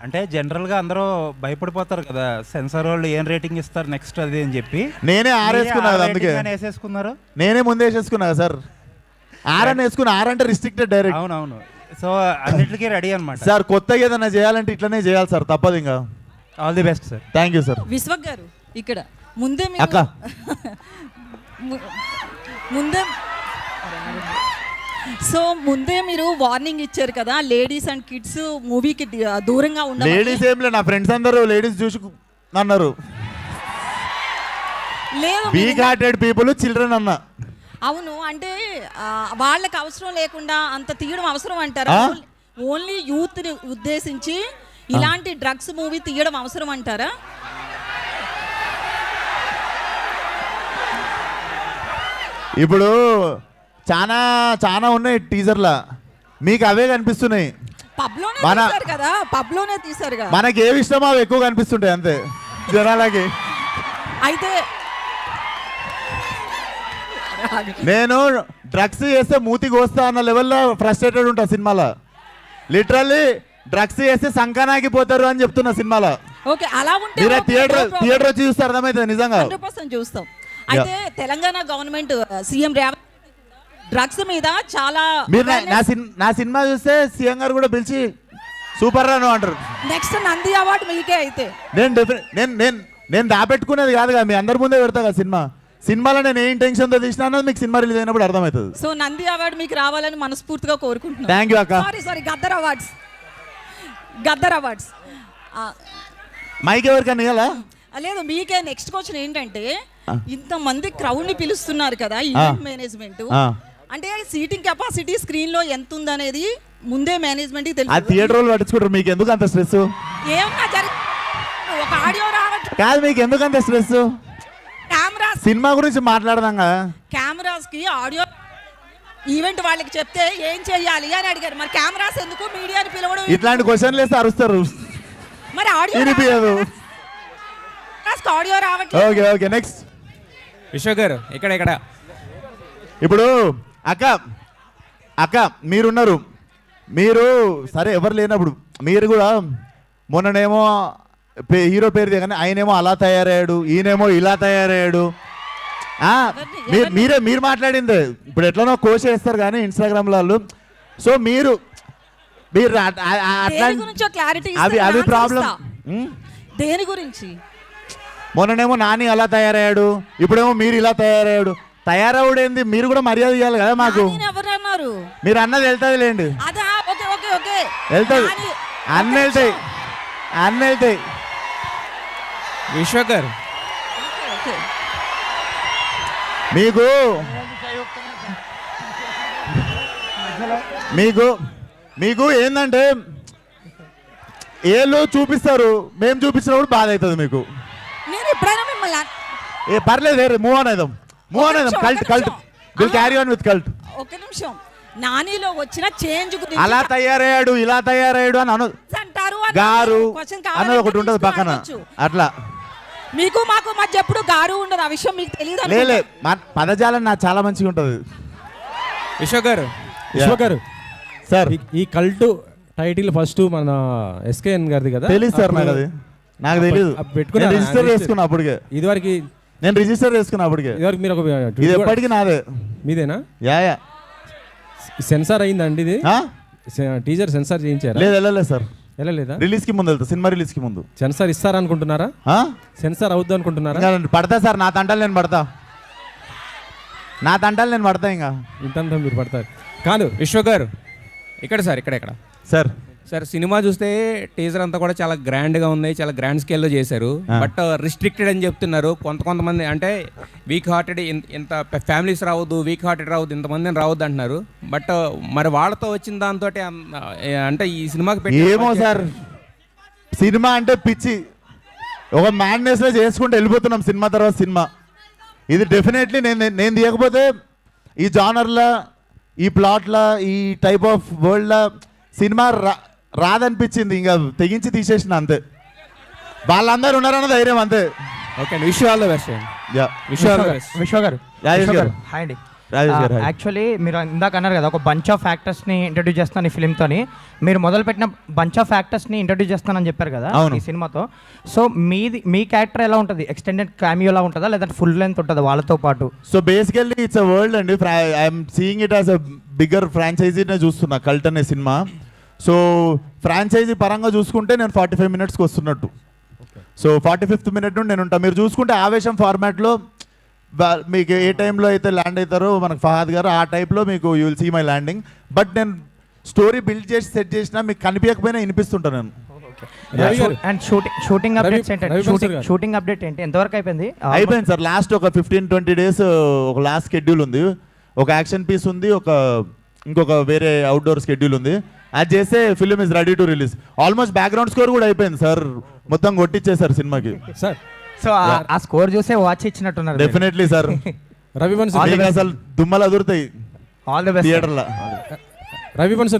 అంటే జనరల్గా అందరూ భయపడిపోతారు కదా, సెన్సార్ వాళ్ళు ఏం రేటింగ్ ఇస్తారు నెక్స్ట్ అది అని చెప్పి. నేనే ఆరేసుకున్నా కదా, అందుకే వేసేసుకున్నారు. నేనే ముందే వేసేసుకున్నా సార్. ఆరని వేసుకున్నా. ఆరంటే రిస్ట్రిక్టెడ్ డైరెక్ట్. అవునవును. సో అన్నిటికీ రెడీ అనమాట సార్. కొత్తగా ఏదైనా చేయాలంటే ఇట్లనే చేయాలి సార్, తప్పదు. ఇంకా all the best sir. Thank you sir. Vishwak గారు ఇక్కడ ముందే అక్క ముందే ముందే మీరు వార్నింగ్ ఇచ్చారు కదా, లేడీస్ అండ్ కిడ్స్ మూవీకి దూరంగా ఉండాలి. లేడీస్ ఏం లేదు, నా ఫ్రెండ్స్ అందరూ లేడీస్ చూసి అన్నారు. లేదు, వీక్ హార్టెడ్ పీపుల్ చిల్డ్రన్ అన్న. అవును, అంటే వాళ్ళకి అవసరం లేకుండా అంత తీయడం అవసరం అంటారా? ఓన్లీ యూత్ ని ఉద్దేశించి ఇలాంటి డ్రగ్స్ మూవీ తీయడం అవసరం అంటారా? ఇప్పుడు చాలా చాలా ఉన్నాయి టీజర్లా, మీకు అవే కనిపిస్తున్నాయి. పబ్లోనే తీశారు కదా, మనకి ఏవి ఇష్టమో అవి ఎక్కువ కనిపిస్తుంటాయి అంతే జనాలకి. అయితే నేను డ్రగ్స్ చేస్తే మూతికి వస్తా అన్న లెవెల్లో ఫ్రస్ట్రేటెడ్ ఉంటా సినిమాలో. లిటరల్లీ డ్రగ్స్ చేస్తే సంకనాకి పోతారు అని చెప్తున్నా సినిమాలో. ఓకే, అలా ఉంటే మీరే థియేటర్ వచ్చి చూస్తే అర్థమవుతుంది నిజంగా. 100% చూస్తాం. అయితే Telangana government CM Revanth drugs మీద చాలా మీరు నా సినిమా చూస్తే సీఎం గారు కూడా పిలిచి సూపర్ రాను అంటారు. నెక్స్ట్ నంది అవార్డు మీకే. అయితే నేను దాపెట్టుకునేది కాదుగా, మీ అందరి ముందే పెడతా కదా సినిమా. సినిమాలో నేను ఏ ఇంటెన్షన్తో తీసినా అన్నది మీకు సినిమా రిలీజ్ అయినప్పుడు అర్థమవుతుంది. సో నంది అవార్డు మీకు రావాలని మనస్ఫూర్తిగా కోరుకుంటున్నాను. థ్యాంక్ యూ అక్క. సారీ గద్దర్ అవార్డ్స్ మైక్ ఎవరికన్నా ఇవ్వాలా? లేదు, మీకే. నెక్స్ట్ క్వశ్చన్ ఏంటంటే, ఇంతమంది క్రౌడ్ ని పిలుస్తున్నారు కదా ఈవెంట్ మేనేజ్మెంట్, అంటే సీటింగ్ కెపాసిటీ స్క్రీన్ లో ఎంత ఉందనేది ముందే మేనేజ్మెంట్ తెలుసు. ఆ థియేటర్ వాళ్ళు పట్టించుకుంటారు, మీకు ఎందుకు అంత స్ట్రెస్? ఏమన్నా ఒక ఆడియో రావట్లేదు కాదు, మీకు ఎందుకు అంత స్ట్రెస్? కెమెరాస్ సినిమా గురించి మాట్లాడదాం కదా. కెమెరాస్ కి ఆడియో ఈవెంట్ వాళ్ళకి చెప్తే ఏం చెయ్యాలి అని అడిగారు. మరి కెమెరాస్ ఎందుకు, మీడియాని పిలవడం? ఇట్లాంటి క్వశ్చన్లు వేస్తే అరుస్తారు. మరి ఆడియో రావట్లేదు. ఓకే ఓకే, నెక్స్ట్ విశ్వ గారు ఇక్కడ ఇప్పుడు అక్క మీరున్నారు. మీరు సరే ఎవరు లేనప్పుడు మీరు కూడా మొన్ననేమో హీరో పేరు దిగనే ఆయనేమో అలా తయారయ్యాడు, ఈయనేమో ఇలా తయారయ్యాడు. మీరు మాట్లాడింది ఇప్పుడు ఎట్లనో కోచ్ చేస్తారు కానీ ఇన్స్టాగ్రామ్ వాళ్ళు. సో మీరు అవి ప్రాబ్లం. దేని గురించి? మొన్ననేమో నాని అలా తయారయ్యాడు, ఇప్పుడేమో మీరు ఇలా తయారయ్యాడు. తయారవుడేంది, మీరు కూడా మర్యాద ఇవ్వాలి కదా మాకు. మీరు అన్నది వెళ్తుంది లేండి, వెళ్తుంది. అన్నీ వెళ్తాయి. విశ్వ గారు మీకు ఏంటంటే ఏళ్ళు చూపిస్తారు, మేము చూపించినప్పుడు బాధ అవుతుంది మీకు. పర్లేదు, మూవ్ ఆన్ అయిదాం. Cult will carry on with cult. ఒక నిమిషం, నానిలో వచ్చిన చేంజ్ గురించి అలా తయారయ్యాడు ఇలా తయారయ్యాడు అని అంటారు గారు అన్నది ఒకటి ఉంటుంది పక్కన. అట్లా మీకు మాకు మధ్య ఎప్పుడు గారు ఉండదు, ఆ విషయం మీకు తెలియదు. లేలే, పదజాలం నాకు చాలా మంచిగా ఉంటుంది. విశ్వ గారు సార్, ఈ కల్ట్ టైటిల్ ఫస్ట్ మన ఎస్కేఎన్ గారిది కదా? తెలియదు సార్, నాకు తెలియదు. రిజిస్టర్ చేసుకున్నా అప్పటికే. ఇదివరకు నేను రిజిస్టర్ చేసుకున్నా అప్పటికే. ఇదివరకు మీరు ఇది ఎప్పటికీ నాదే. మీదేనా? యా సెన్సార్ అయిందండి ఇది? టీజర్ సెన్సార్ చేయించారా? లేదు సార్, వెళ్ళలేదా? రిలీజ్ కి ముందు వెళ్తా, సినిమా రిలీజ్ కి ముందు. సెన్సార్ ఇస్తారనుకుంటున్నారా? సెన్సార్ అవుద్ది అనుకుంటున్నారా? పడతా సార్, నా తంటాలు నేను పడతా ఇంకా ఇంతంతా మీరు పడతారు. కాదు విశ్వ గారు, ఇక్కడ సార్ సినిమా చూస్తే టీజర్ అంతా కూడా చాలా గ్రాండ్గా ఉంది, చాలా గ్రాండ్ స్కేల్లో చేశారు. బట్ రిస్ట్రిక్టెడ్ అని చెప్తున్నారు కొంతమంది. అంటే వీక్ హార్టెడ్ ఇంత ఫ్యామిలీస్ రావద్దు, వీక్ హార్టెడ్ రావద్దు, ఇంతమందిని రావద్దు అంటున్నారు. బట్ మరి వాళ్ళతో వచ్చిన దాంతో అంటే ఈ సినిమాకి ఏమో సార్, సినిమా అంటే పిచ్చి, ఒక మ్యాడ్నెస్లో చేసుకుంటూ వెళ్ళిపోతున్నాం సినిమా తర్వాత సినిమా. ఇది డెఫినెట్లీ నేను తీయకపోతే ఈ జానర్లో, ఈ ప్లాట్లో, ఈ టైప్ ఆఫ్ వరల్డ్లో సినిమా రాదనిపించింది. ఇంకా తెగించి తీసేసిన అంతే. వాళ్ళందరూ ఉన్నారన్న ధైర్యం అంతే. Okay, wish all the best. విశ్వ గారు హాయ్ అండి. రాజేష్ గారు hi. యాక్చువల్లీ మీరు ఇందాక అన్నారు కదా ఒక బంచ్ ఆఫ్ యాక్టర్స్ని ఇంట్రడ్యూస్ చేస్తాను ఈ ఫిల్మ్తోని. మీరు మొదలుపెట్టిన బంచ్ ఆఫ్ యాక్టర్స్ని ఇంట్రడ్యూస్ చేస్తానని చెప్పారు కదా అవును. ఈ సినిమాతో. సో మీ క్యారెక్టర్ ఎలా ఉంటుంది? ఎక్స్టెండెడ్ క్యామియోలా ఉంటుందా లేదంటే ఫుల్ లెంత్ ఉంటుందా వాళ్ళతో పాటు? So basically it's a world అండి. I'm seeing it as a bigger ఫ్రాంచైజీనే చూస్తున్నా కల్ట్ అనే సినిమా. సో ఫ్రాంచైజీ పరంగా చూసుకుంటే నేను 45 మినిట్స్కి వస్తున్నట్టు. సో 45th మినిట్ నుండి నేను ఉంటాను. మీరు చూసుకుంటే ఆవేశం ఫార్మాట్లో మీకు ఏ టైంలో అయితే ల్యాండ్ అవుతారో మనకు ఫహాద్ గారు ఆ టైప్లో మీకు you will see my landing. But నేను స్టోరీ బిల్డ్ చేసి సెట్ చేసినా మీకు కనిపించకపోయినా వినిపిస్తుంటాను నేను. రవి గారు, అండ్ షూటింగ్ అప్డేట్స్ రవి ఏంటంటే బన్సర్ గారు. షూటింగ్ అప్డేట్ ఏంటి? ఎంతవరకు అయిపోయింది? అయిపోయింది సార్. లాస్ట్ ఒక 15-20 డేస్ ఒక లాస్ట్ షెడ్యూల్ ఉంది. ఒక యాక్షన్ పీస్ ఉంది, ఇంకొక వేరే అవుట్డోర్ షెడ్యూల్ ఉంది. అది చేస్తే film is ready to release. Almost background score కూడా అయిపోయింది సార్. మొత్తం కొట్టించేశారు సినిమాకి. సార్ సో ఆ స్కోర్ చూసే వాచ్ ఇచ్చినట్టున్నారు. Definitely sir. రవి బన్సర్ అసలు దుమ్మలు అదురుతాయి ఆల్ ది బెస్ట్ థియేటర్లో. రవి బన్సర్ గారు